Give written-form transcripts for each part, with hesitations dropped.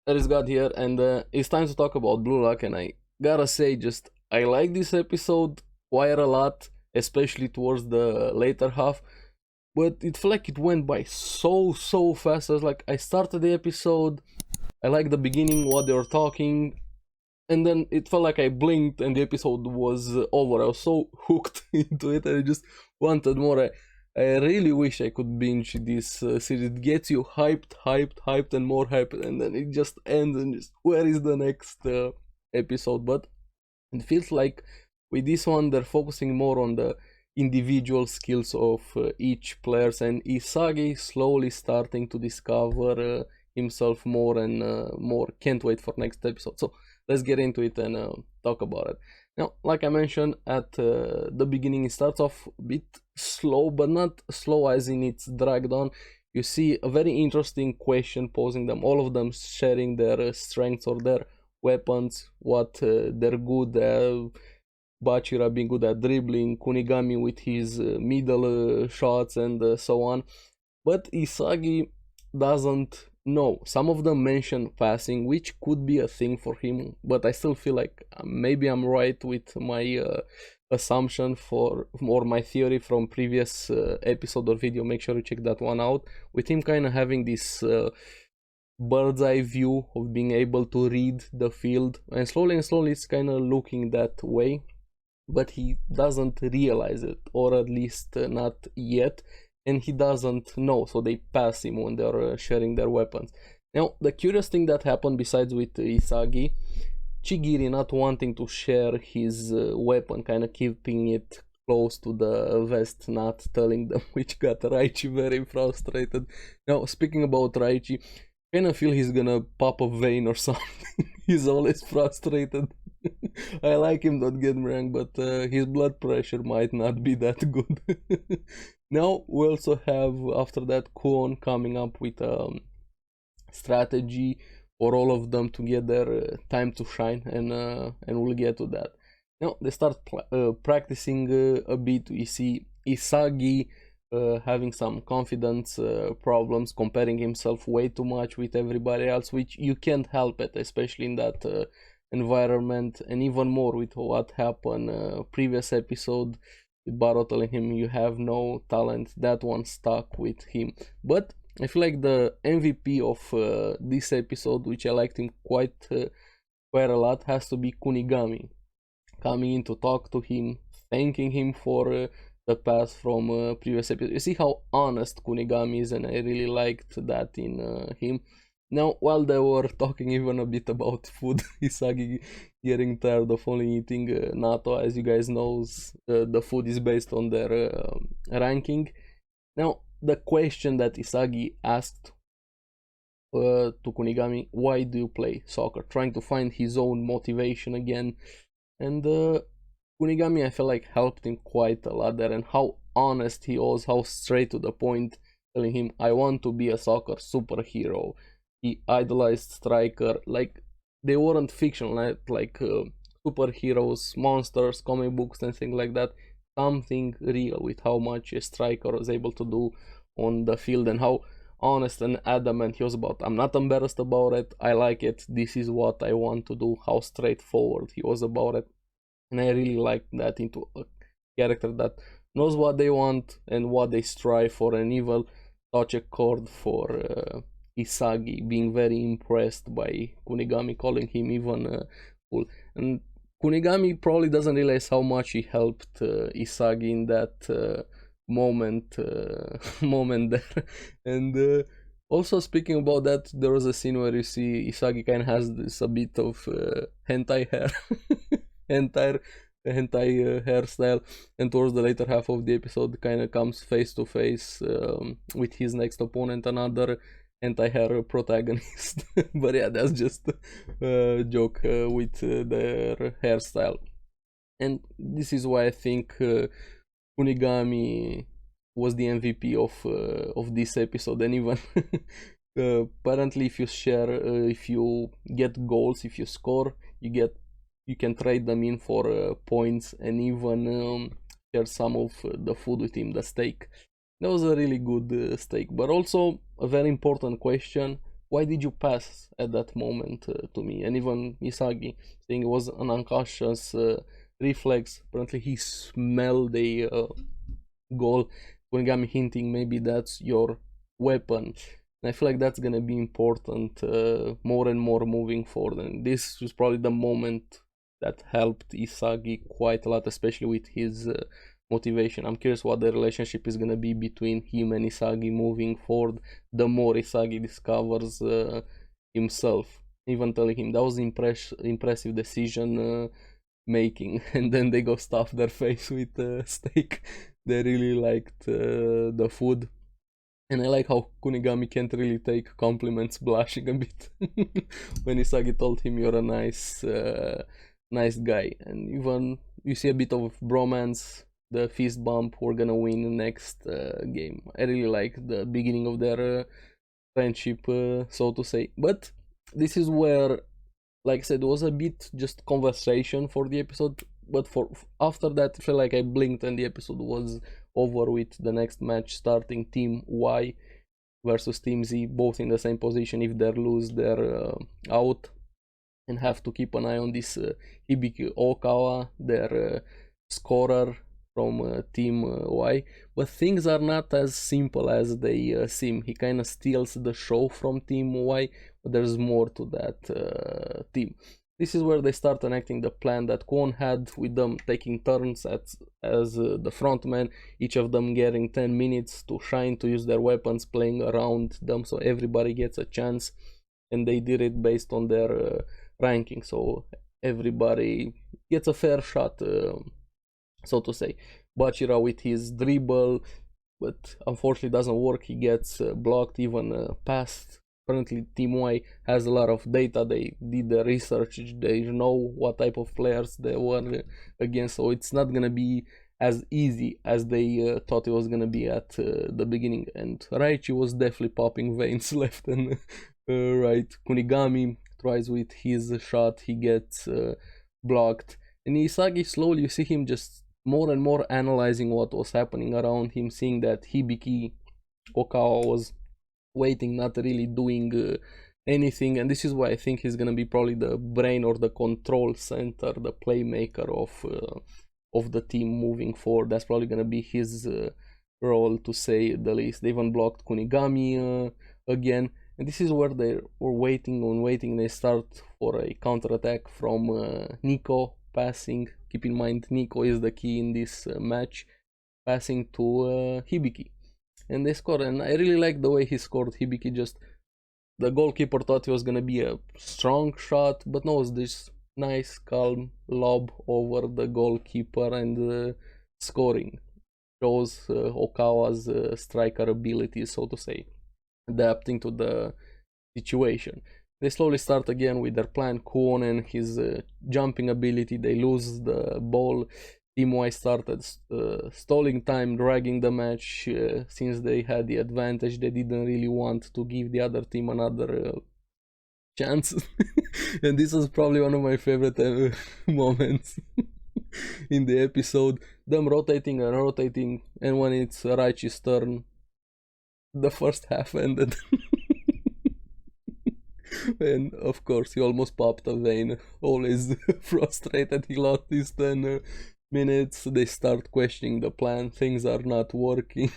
There is God here, and it's time to talk about Blue Lock. And I gotta say, just I like this episode quite a lot, especially towards the later half. But it felt like it went by so fast. I was like, I started the episode, I like the beginning, what they were talking, and then it felt like I blinked and the episode was over. I was so hooked into it, and I just wanted more. I really wish I could binge this series. It gets you hyped, and more hyped, and then it just ends. And just where is the next episode? But it feels like with this one they're focusing more on the individual skills of each players, and Isagi slowly starting to discover himself more and more. Can't wait for next episode. So let's get into it and talk about it. Now, like I mentioned at the beginning, it starts off a bit slow, but not slow as in it's dragged on. You see a very interesting question posing them, all of them sharing their strengths or their weapons, what they're good at. Bachira being good at dribbling, Kunigami with his middle shots, and so on. But Isagi doesn't know. Some of them mention passing, which could be a thing for him, but I still feel like maybe I'm right with my assumption for or my theory from previous episode or video. Make sure you check that one out. With him kind of having this bird's eye view of being able to read the field, and slowly it's kind of looking that way, but he doesn't realize it, or at least not yet, and he doesn't know, so they pass him when they're sharing their weapons. Now, the curious thing that happened besides with Isagi, Chigiri not wanting to share his weapon, kind of keeping it close to the vest, not telling them, which got Raichi very frustrated. Now, speaking about Raichi, kind of feel he's gonna pop a vein or something. He's always frustrated. I like him, don't get me wrong, but his blood pressure might not be that good. Now we also have, after that, Kuon coming up with a strategy for all of them to get their time to shine, and we'll get to that. Now they start practicing a bit. We see Isagi having some confidence problems, comparing himself way too much with everybody else, which you can't help it, especially in that environment, and even more with what happened previous episode with Baro telling him you have no talent. That one stuck with him. But I feel like the MVP of this episode, which I liked him quite a lot, has to be Kunigami, coming in to talk to him, thanking him for the past from previous episode. You see how honest Kunigami is, and I really liked that in him. Now, while they were talking even a bit about food, Isagi getting tired of only eating natto. As you guys knows, the food is based on their ranking. Now, the question that Isagi asked to Kunigami, why do you play soccer? Trying to find his own motivation again. And Kunigami, I feel like, helped him quite a lot there, and how honest he was, how straight to the point, telling him, I want to be a soccer superhero. He idolized striker, like they weren't fictional, like superheroes, monsters, comic books, and things like that. Something real with how much a striker was able to do on the field, and how honest and adamant he was about. I'm not embarrassed about it. I like it. This is what I want to do. How straightforward he was about it, and I really like that into a character that knows what they want and what they strive for, and even touch a chord for Isagi, being very impressed by Kunigami, calling him even cool. And Kunigami probably doesn't realize how much he helped Isagi in that moment moment there. And also, speaking about that, there was a scene where you see Isagi kind of has this a bit of hentai hair, entire hentai hairstyle, and towards the later half of the episode kind of comes face to face with his next opponent, another anti-hair protagonist. But yeah, that's just a joke with their hairstyle. And this is why I think Kunigami was the MVP of this episode. And even apparently, if you share, if you get goals, if you score, you can trade them in for points, and even share some of the food with him, the steak. That was a really good steak. But also a very important question: why did you pass at that moment to me? And even Isagi saying it was an unconscious reflex. Apparently he smelled the goal. Kunigami hinting maybe that's your weapon. And I feel like that's gonna be important more and more moving forward. And this was probably the moment that helped Isagi quite a lot, especially with his motivation. I'm curious what the relationship is gonna be between him and Isagi moving forward. The more Isagi discovers himself, even telling him that was impressive decision making, and then they go stuff their face with steak. They really liked the food. And I like how Kunigami can't really take compliments, blushing a bit when Isagi told him you're a nice guy. And even you see a bit of bromance, the fist bump, we're gonna win the next game. I really like the beginning of their friendship, so to say. But this is where, like I said, it was a bit just conversation for the episode. But for after that, I feel like I blinked and the episode was over with the next match starting. Team Y versus Team Z, both in the same position. If they lose, they're out, and have to keep an eye on this Hibiki Okawa, their scorer from Team Y. But things are not as simple as they seem. He kind of steals the show from Team Y, but there's more to that team. This is where they start enacting the plan that Kwon had, with them taking turns as the frontman, each of them getting 10 minutes to shine, to use their weapons, playing around them, so everybody gets a chance. And they did it based on their ranking, so everybody gets a fair shot, so to say. Bachira with his dribble, but unfortunately doesn't work. He gets blocked, even passed. Apparently Team Y has a lot of data. They did the research, they know what type of players they were against, so it's not gonna be as easy as they thought it was gonna be at the beginning. And Raichi was definitely popping veins left and right. Kunigami tries with his shot, he gets blocked. And Isagi, slowly you see him just more and more analyzing what was happening around him, seeing that Hibiki Okawa was waiting, not really doing anything. And this is why I think he's gonna be probably the brain or the control center, the playmaker of the team moving forward. That's probably gonna be his role, to say the least. They even blocked Kunigami again, and this is where they were waiting. They start for a counterattack from Nico passing. Keep in mind, Nico is the key in this match, passing to Hibiki. And they scored, and I really like the way he scored. Hibiki, just the goalkeeper thought it was gonna be a strong shot, but no, it was this nice calm lob over the goalkeeper, and scoring shows Okawa's striker ability, so to say, adapting to the situation. They slowly start again with their plan. Kwon and his jumping ability, they lose the ball. Team Y started stalling time, dragging the match. Since they had the advantage, they didn't really want to give the other team another chance. And this was probably one of my favorite moments in the episode. Them rotating and rotating, and when it's Raichi's turn, the first half ended. And of course he almost popped a vein, always frustrated. He lost his 10 minutes. They start questioning the plan, things are not working.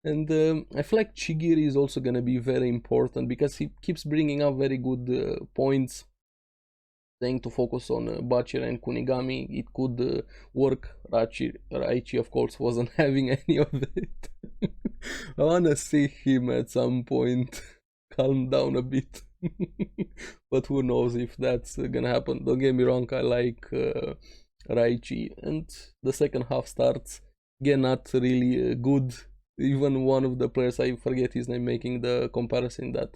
And I feel like Chigiri is also gonna be very important, because he keeps bringing up very good points, saying to focus on Bachira and Kunigami. It could work. Raichi of course wasn't having any of it. I wanna see him at some point calm down a bit. But who knows if that's gonna happen. Don't get me wrong, I like Raichi, and the second half starts again not really good. Even one of the players, I forget his name, making the comparison that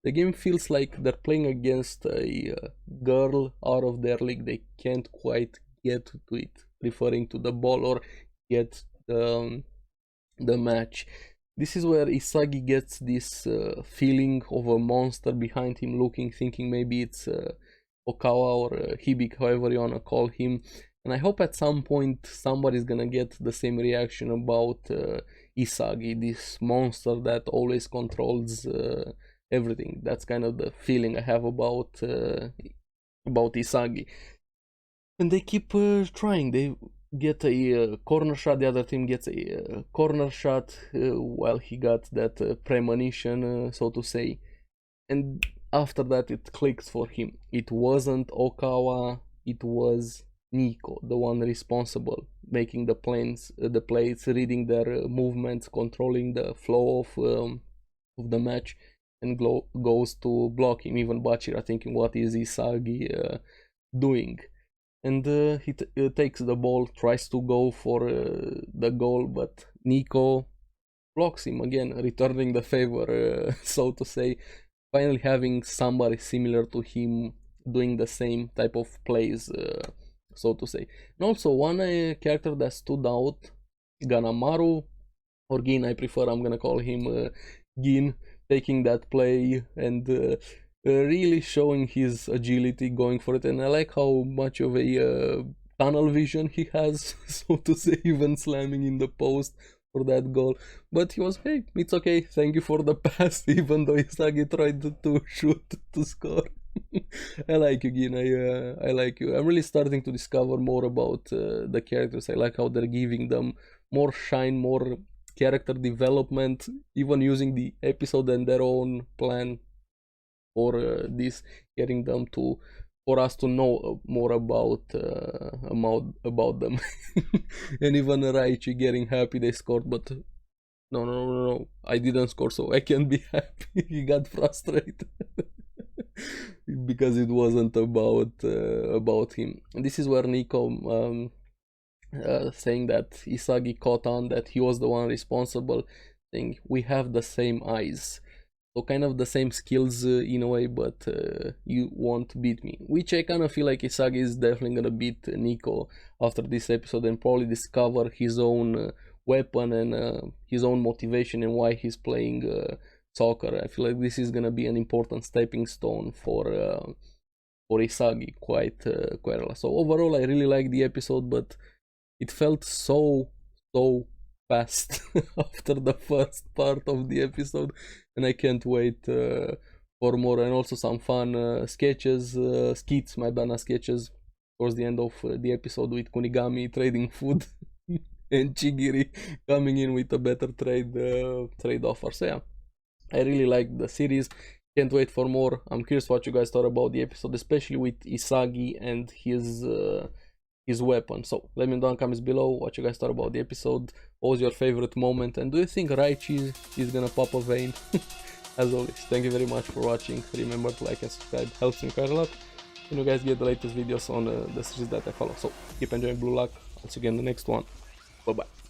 the game feels like they're playing against a girl out of their league. They can't quite get to it, referring to the ball or get the match. This is where Isagi gets this feeling of a monster behind him looking, thinking maybe it's Okawa or Hibik, however you wanna call him. And I hope at some point somebody's gonna get the same reaction about Isagi, this monster that always controls everything. That's kind of the feeling I have about Isagi. And they keep trying. They get a corner shot. The other team gets a corner shot while he got that premonition, so to say. And after that, it clicks for him. It wasn't Okawa. It was Nico, the one responsible, making the plays, reading their movements, controlling the flow of the match, and goes to block him. Even Bachira thinking, what is Isagi doing? And he takes the ball, tries to go for the goal, but Nico blocks him again, returning the favor, so to say. Finally having somebody similar to him doing the same type of plays, so to say. And also one character that stood out, Ganamaru, or Gin, I prefer, I'm gonna call him Gin, taking that play and really showing his agility, going for it. And I like how much of a tunnel vision he has, so to say, even slamming in the post for that goal. But he was, hey, it's okay, thank you for the pass, even though Isagi tried to shoot to score. I like you, Gin. I like you. I'm really starting to discover more about the characters. I like how they're giving them more shine, more character development, even using the episode and their own plan for this, getting them to, for us to know more about them. And even Raichi getting happy they scored, but no, I didn't score, so I can't be happy. He got frustrated because it wasn't about him. And this is where Nico saying that Isagi caught on that he was the one responsible, saying we have the same eyes. So kind of the same skills in a way, but you won't beat me. Which I kind of feel like Isagi is definitely gonna beat Nico after this episode and probably discover his own weapon and his own motivation and why he's playing soccer. I feel like this is gonna be an important stepping stone for Isagi quite a lot. So overall, I really like the episode, but it felt so fast after the first part of the episode, and I can't wait for more. And also some fun skits, my banana sketches towards the end of the episode with Kunigami trading food and Chigiri coming in with a better trade offer. So yeah, I really like the series. Can't wait for more. I'm curious what you guys thought about the episode, especially with Isagi and his weapon. So let me know in the comments below what you guys thought about the episode. What was your favorite moment, and do you think Raichi is gonna pop a vein? As always, thank you very much for watching. Remember to like and subscribe, helps me quite a lot, and you guys get the latest videos on the series that I follow. So keep enjoying Blue Lock. I'll see you again in the next one. Bye bye.